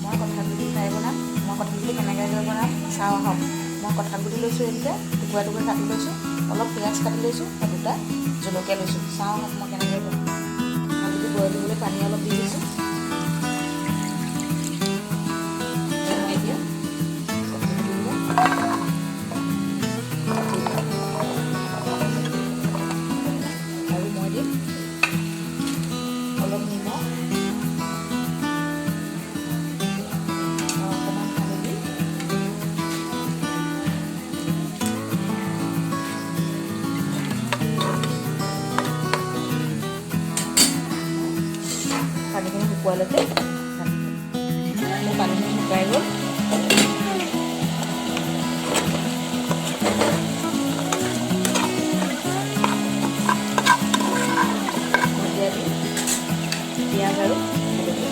মই কঁঠালগুটি ফ্ৰাই বনাম। মই কঁঠালগুটি কেনেকৈ বনাম চাওঁ আহক। মই কঁঠালগুটি লৈছোঁ, এনেকৈ টুকুৰা টুকুৰা কাটি লৈছোঁ, অলপ পিঁয়াজ কাটি লৈছোঁ আৰু দুটা জলকীয়া লৈছোঁ। চাওঁ আহক মই কেনেকৈ বনাম। কঁঠালগুটি বইল দিবলৈ পানী অলপ দি দিছোঁ। এতিয়া আৰু মই দিম অলপ নিমখ, অকণমান হালধি, পানীখিনি শুকুৱালৈকে মোৰ পানীখিনি শুকাই গ'ল। পিঁয়াজ আৰু জলকীয়া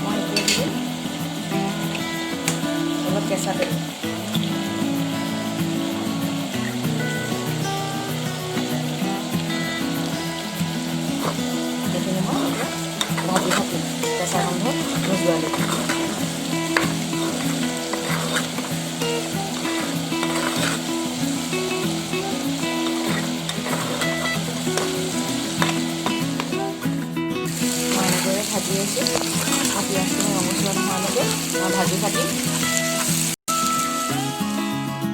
মই এতিয়া দিম অলপ কেঁচা তেল। সেইখিনি মই ভাজি থাকিম কেঁচা গন্ধ নোযোৱালৈকে। ভাজি আছোঁ আৰু পিঁয়াজখিনি ৰঙচুৱা নোহোৱালৈকে মই ভাজি থাকিম।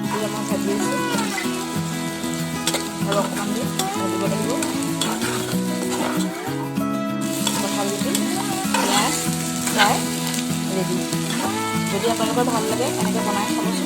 এতিয়া মই ভাজি আছোঁ আৰু অকণমান দি ভাজিব লাগিব। কঁঠালগুটি পিঁয়াজ ফ্ৰাই ৰেডি। যদি আপোনালোকৰ ভাল লাগে এনেকৈ বনাই খাবচোন।